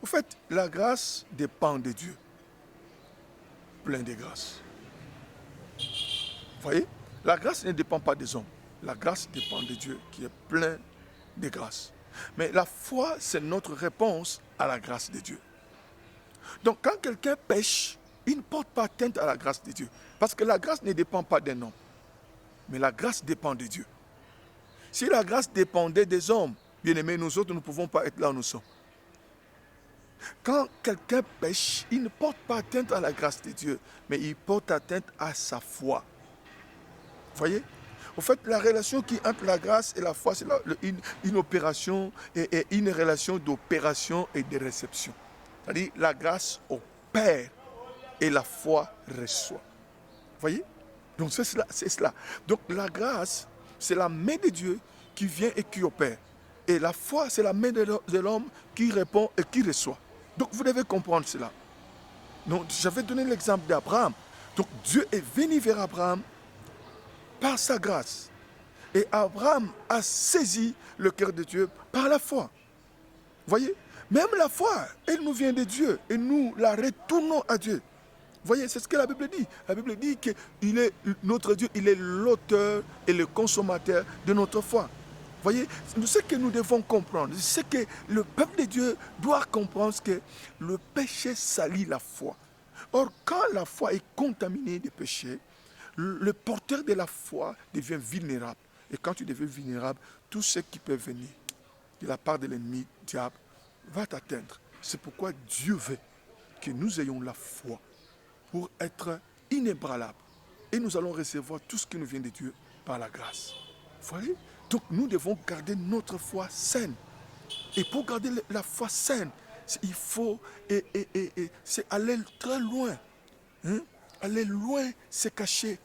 En fait, la grâce dépend de Dieu. Plein de grâce. Vous voyez? La grâce ne dépend pas des hommes. La grâce dépend de Dieu qui est plein de grâce. Mais la foi, c'est notre réponse à la grâce de Dieu. Donc quand quelqu'un pêche, il ne porte pas atteinte à la grâce de Dieu. Parce que la grâce ne dépend pas d'un homme. Mais la grâce dépend de Dieu. Si la grâce dépendait des hommes, bien aimés, nous autres, nous ne pouvons pas être là où nous sommes. Quand quelqu'un pêche, il ne porte pas atteinte à la grâce de Dieu, mais il porte atteinte à sa foi. Vous voyez? En fait, la relation qui entre la grâce et la foi, c'est une opération et une relation d'opération et de réception. C'est-à-dire, la grâce opère et la foi reçoit. Vous voyez? Donc, c'est cela. Donc, la grâce, c'est la main de Dieu qui vient et qui opère. Et la foi, c'est la main de l'homme qui répond et qui reçoit. Donc, vous devez comprendre cela. Donc, j'avais donné l'exemple d'Abraham. Donc, Dieu est venu vers Abraham par sa grâce. Et Abraham a saisi le cœur de Dieu par la foi. Vous voyez? Même la foi, elle nous vient de Dieu. Et nous la retournons à Dieu. Vous voyez, c'est ce que la Bible dit. La Bible dit que notre Dieu, il est l'auteur et le consommateur de notre foi. Vous voyez, ce que nous devons comprendre, c'est que le peuple de Dieu doit comprendre que le péché salit la foi. Or, quand la foi est contaminée de péché, le porteur de la foi devient vulnérable. Et quand tu deviens vulnérable, tout ce qui peut venir de la part de l'ennemi, diable, va t'atteindre. C'est pourquoi Dieu veut que nous ayons la foi pour être inébranlables. Et nous allons recevoir tout ce qui nous vient de Dieu par la grâce. Vous voyez? Donc nous devons garder notre foi saine. Et pour garder la foi saine, il faut c'est aller très loin. Hein? Aller loin, c'est cacher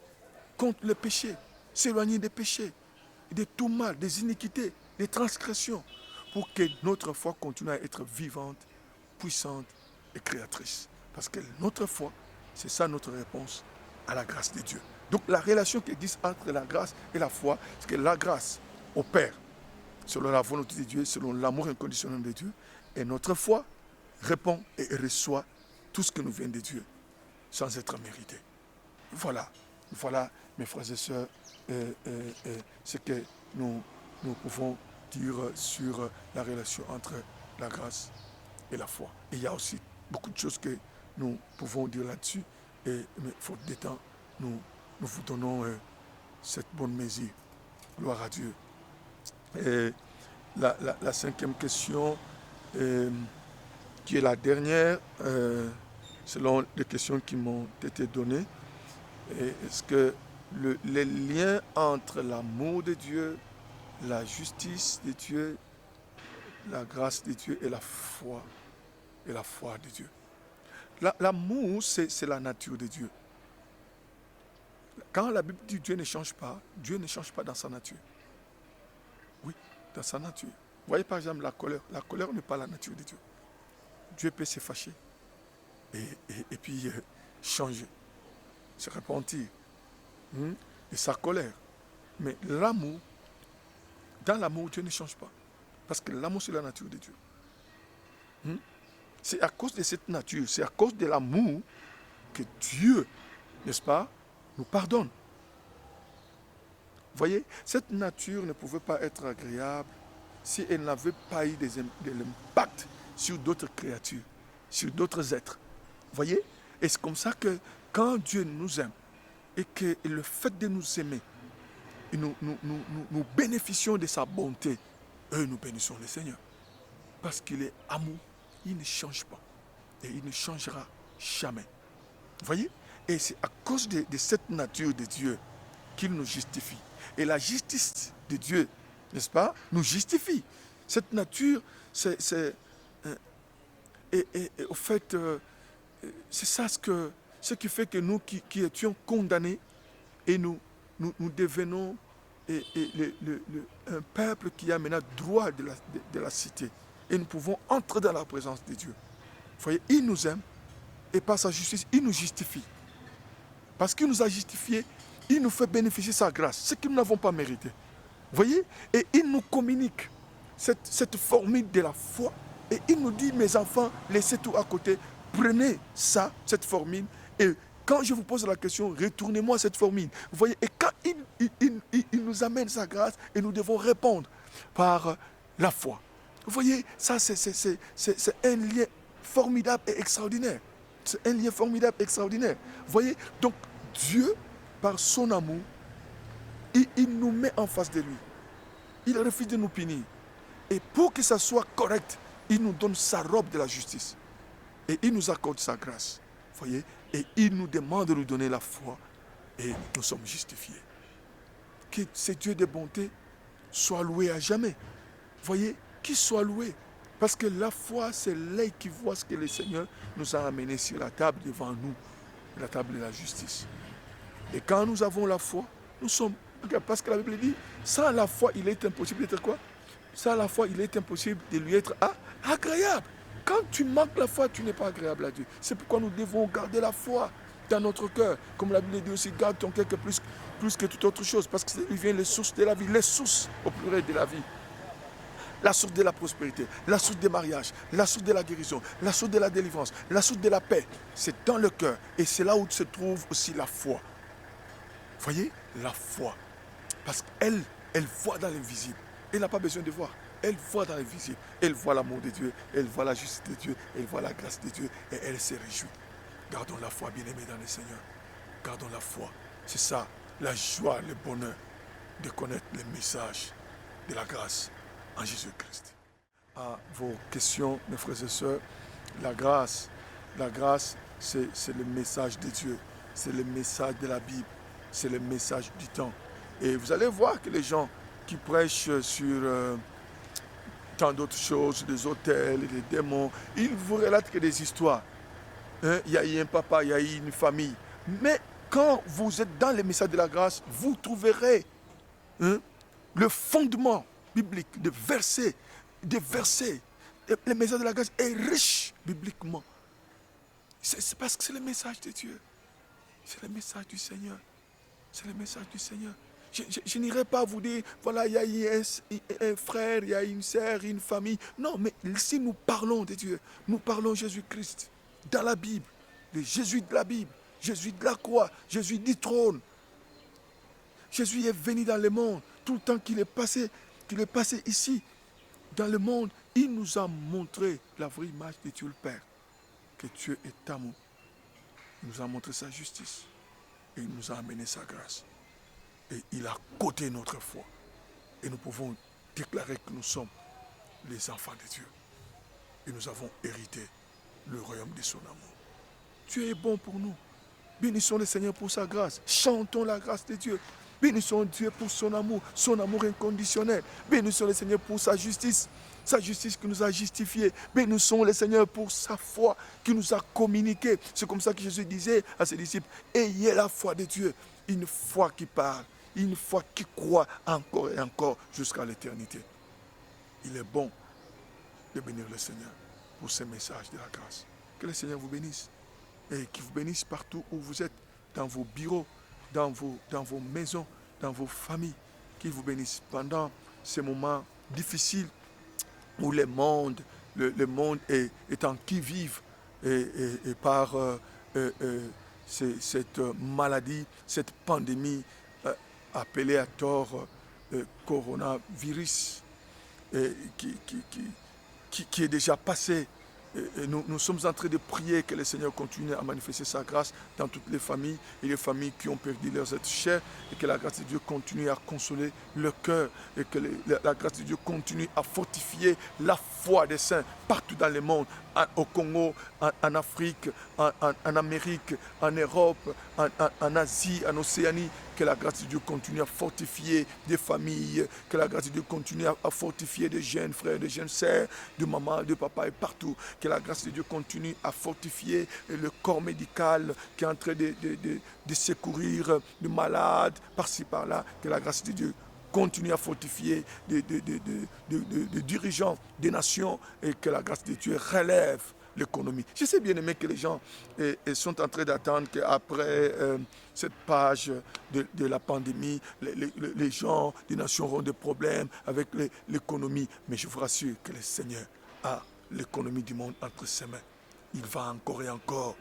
contre le péché, s'éloigner des péchés, de tout mal, des iniquités, des transgressions, pour que notre foi continue à être vivante, puissante et créatrice. Parce que notre foi, c'est ça notre réponse à la grâce de Dieu. Donc la relation qui existe entre la grâce et la foi, c'est que la grâce opère selon la volonté de Dieu, selon l'amour inconditionnel de Dieu, et notre foi répond et reçoit tout ce qui nous vient de Dieu, sans être mérité. Voilà, mes frères et sœurs, ce que nous pouvons dire sur la relation entre la grâce et la foi. Et il y a aussi beaucoup de choses que nous pouvons dire là-dessus, mais faute de temps, nous vous donnons cette bonne mesure. Gloire à Dieu. Et la cinquième question, qui est la dernière, selon les questions qui m'ont été données, est-ce que les liens entre l'amour de Dieu, la justice de Dieu, la grâce de Dieu et la foi de Dieu. L'amour, c'est la nature de Dieu. Quand la Bible dit Dieu ne change pas dans sa nature. Oui, dans sa nature. Vous voyez par exemple la colère. La colère n'est pas la nature de Dieu. Dieu peut se fâcher et puis changer, se repentir de sa colère. Mais l'amour, dans l'amour, Dieu ne change pas. Parce que l'amour, c'est la nature de Dieu. C'est à cause de cette nature, c'est à cause de l'amour que Dieu, n'est-ce pas, nous pardonne. Vous voyez, cette nature ne pouvait pas être agréable si elle n'avait pas eu de l'impact sur d'autres créatures, sur d'autres êtres. Vous voyez, et c'est comme ça que quand Dieu nous aime, et que le fait de nous aimer, nous bénéficions de sa bonté, nous bénissons le Seigneur. Parce qu'il est amour, il ne change pas. Et il ne changera jamais. Vous voyez? Et c'est à cause de cette nature de Dieu qu'il nous justifie. Et la justice de Dieu, n'est-ce pas, nous justifie. Cette nature, au fait, c'est ça ce qui fait que nous qui étions condamnés, et nous devenons un peuple qui a maintenant droit de la cité. Et nous pouvons entrer dans la présence de Dieu. Vous voyez, il nous aime, et par sa justice, il nous justifie. Parce qu'il nous a justifiés, il nous fait bénéficier de sa grâce, ce que nous n'avons pas mérité. Vous voyez, et il nous communique cette formule de la foi, Et il nous dit, mes enfants, laissez tout à côté, prenez ça, cette formule, et quand je vous pose la question, retournez-moi cette formule. Vous voyez, et quand il nous amène sa grâce, et nous devons répondre par la foi. Vous voyez, ça c'est un lien formidable et extraordinaire. C'est un lien formidable et extraordinaire. Vous voyez, donc Dieu, par son amour, il nous met en face de lui. Il refuse de nous punir. Et pour que ça soit correct, il nous donne sa robe de la justice. Et il nous accorde sa grâce. Vous voyez? Et il nous demande de nous donner la foi. Et nous sommes justifiés. Que ce Dieu de bonté soit loué à jamais. Vous voyez? Qu'il soit loué. Parce que la foi, c'est l'œil qui voit ce que le Seigneur nous a amené sur la table devant nous. La table de la justice. Et quand nous avons la foi, nous sommes... Parce que la Bible dit, sans la foi, il est impossible d'être quoi? Sans la foi, il est impossible de lui être agréable. Quand tu manques la foi, tu n'es pas agréable à Dieu. C'est pourquoi nous devons garder la foi dans notre cœur. Comme la Bible dit aussi, garde ton cœur plus que toute autre chose. Parce qu'il vient les sources de la vie, les sources au pluriel de la vie. La source de la prospérité, la source des mariages, la source de la guérison, la source de la délivrance, la source de la paix. C'est dans le cœur. Et c'est là où se trouve aussi la foi. Vous voyez? La foi. Parce qu'elle voit dans l'invisible. Elle n'a pas besoin de voir. Elle voit dans l'invisible. Elle voit l'amour de Dieu. Elle voit la justice de Dieu. Elle voit la grâce de Dieu. Et elle se réjouit. Gardons la foi, bien-aimés dans le Seigneur. Gardons la foi. C'est ça, la joie, le bonheur de connaître le message de la grâce en Jésus-Christ. À vos questions, mes frères et sœurs, la grâce, c'est le message de Dieu. C'est le message de la Bible. C'est le message du temps. Et vous allez voir que les gens qui prêchent sur tant d'autres choses, des hôtels, des démons, ils vous relatent que des histoires. Hein? Il y a eu un papa, il y a eu une famille. Mais quand vous êtes dans le message de la grâce, vous trouverez le fondement biblique des versets. Le message de la grâce est riche bibliquement. C'est parce que c'est le message de Dieu. C'est le message du Seigneur. C'est le message du Seigneur. Je n'irai pas vous dire, voilà, il y a eu un frère, il y a une sœur, une famille. Non, mais si nous parlons de Dieu, nous parlons de Jésus-Christ dans la Bible, de Jésus de la Bible, Jésus de la croix, Jésus du trône. Jésus est venu dans le monde, tout le temps qu'il est passé ici, dans le monde, il nous a montré la vraie image de Dieu le Père, que Dieu est amour. Il nous a montré sa justice et il nous a amené sa grâce. Et il a coté notre foi. Et nous pouvons déclarer que nous sommes les enfants de Dieu. Et nous avons hérité le royaume de son amour. Dieu est bon pour nous. Bénissons le Seigneur pour sa grâce. Chantons la grâce de Dieu. Bénissons Dieu pour son amour inconditionnel. Bénissons le Seigneur pour sa justice qui nous a justifiés. Bénissons le Seigneur pour sa foi qui nous a communiqué. C'est comme ça que Jésus disait à ses disciples, ayez la foi de Dieu, une foi qui parle, une foi qui croit encore et encore jusqu'à l'éternité. Il est bon de bénir le Seigneur pour ce message de la grâce. Que le Seigneur vous bénisse et qu'il vous bénisse partout où vous êtes, dans vos bureaux, dans vos maisons, dans vos familles. Qu'il vous bénisse pendant ces moments difficiles où le monde est en qui-vive et par cette maladie, cette pandémie appelée à tort coronavirus qui est déjà passé. Et nous sommes en train de prier que le Seigneur continue à manifester sa grâce dans toutes les familles et les familles qui ont perdu leurs êtres chers et que la grâce de Dieu continue à consoler leur cœur et que la grâce de Dieu continue à fortifier la foi des saints partout dans le monde, au Congo, en Afrique, en Amérique, en Europe, en Asie, en Océanie. Que la grâce de Dieu continue à fortifier des familles, que la grâce de Dieu continue à fortifier des jeunes frères, des jeunes sœurs, de maman, de papa et partout. Que la grâce de Dieu continue à fortifier le corps médical qui est en train de secourir de malades par-ci par-là. Que la grâce de Dieu continue à fortifier des dirigeants des nations et que la grâce de Dieu relève l'économie. Je sais bien aimé que les gens sont en train d'attendre qu'après cette page de la pandémie, les gens des nations auront des problèmes avec l'économie. Mais je vous rassure que le Seigneur a l'économie du monde entre ses mains. Il va encore et encore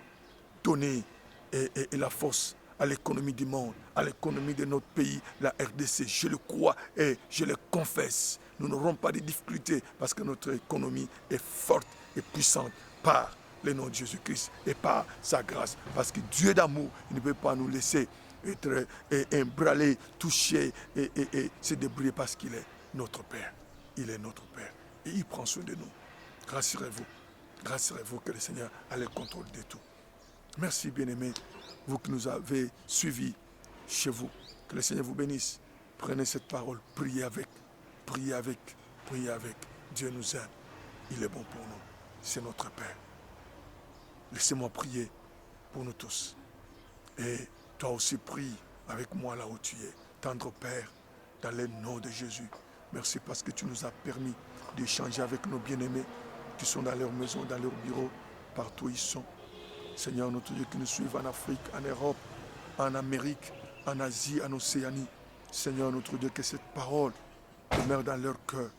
donner et la force à l'économie du monde, à l'économie de notre pays, la RDC. Je le crois et je le confesse. Nous n'aurons pas de difficultés parce que notre économie est forte et puissante par le nom de Jésus-Christ et par sa grâce. Parce que Dieu d'amour, il ne peut pas nous laisser être ébranlés, touchés et se débrouiller parce qu'il est notre Père. Il est notre Père et il prend soin de nous. Rassurez-vous que le Seigneur a le contrôle de tout. Merci bien-aimés, vous qui nous avez suivis chez vous. Que le Seigneur vous bénisse. Prenez cette parole, priez avec, priez avec, priez avec. Dieu nous aime, il est bon pour nous. C'est notre Père. Laissez-moi prier pour nous tous. Et toi aussi prie avec moi là où tu es. Tendre Père, dans le nom de Jésus. Merci parce que tu nous as permis d'échanger avec nos bien-aimés qui sont dans leur maison, dans leur bureau, partout où ils sont. Seigneur, notre Dieu, qui nous suivent en Afrique, en Europe, en Amérique, en Asie, en Océanie. Seigneur, notre Dieu, que cette parole demeure dans leur cœur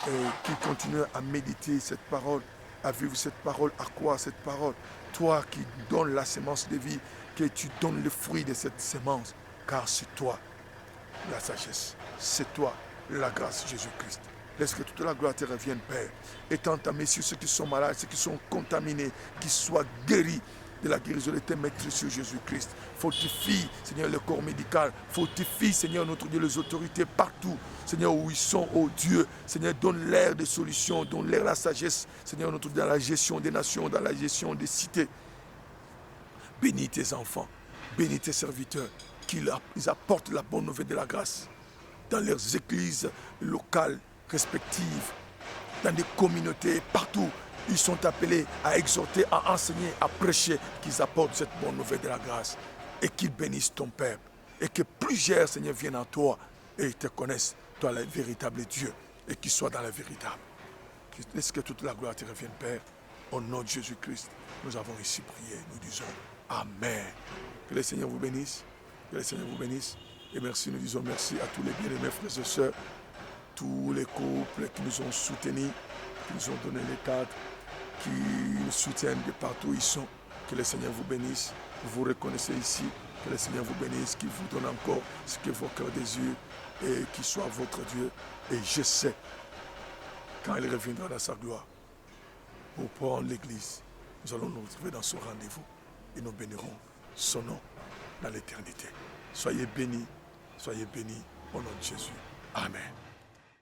et qu'ils continuent à méditer cette parole, à vivre cette parole, à croire cette parole. Toi qui donnes la sémence de vie, que tu donnes le fruit de cette sémence, car c'est toi la sagesse, c'est toi la grâce, Jésus-Christ. Laisse que toute la gloire te revienne, Père. Étends ta main sur ceux qui sont malades, ceux qui sont contaminés, qu'ils soient guéris de la guérison de tes maîtres sur Jésus-Christ. Fortifie, Seigneur, le corps médical. Fortifie, Seigneur, notre Dieu, les autorités partout. Seigneur, où ils sont, oh Dieu. Seigneur, donne-leur des solutions, donne-leur la sagesse. Seigneur, notre Dieu, dans la gestion des nations, dans la gestion des cités. Bénis tes enfants, bénis tes serviteurs, qu'ils apportent la bonne nouvelle de la grâce dans leurs églises locales respectives, dans des communautés, partout. Ils sont appelés à exhorter, à enseigner, à prêcher, qu'ils apportent cette bonne nouvelle de la grâce et qu'ils bénissent ton peuple. Et que plusieurs, Seigneur, viennent à toi et te connaissent, toi, le véritable Dieu, et qu'ils soient dans la véritable. Laisse que toute la gloire te revienne, Père. Au nom de Jésus-Christ, nous avons ici prié. Nous disons Amen. Que le Seigneur vous bénisse. Que le Seigneur vous bénisse. Et merci, nous disons merci à tous les bien-aimés frères et sœurs, tous les couples qui nous ont soutenus, qui nous ont donné les cadres, qui nous soutiennent de partout où ils sont. Que le Seigneur vous bénisse. Vous vous reconnaissez ici. Que le Seigneur vous bénisse, qu'il vous donne encore ce que vos cœurs désirent et qu'il soit votre Dieu. Et je sais, quand il reviendra dans sa gloire, pour prendre l'église, nous allons nous retrouver dans son rendez-vous et nous bénirons son nom dans l'éternité. Soyez bénis au nom de Jésus. Amen.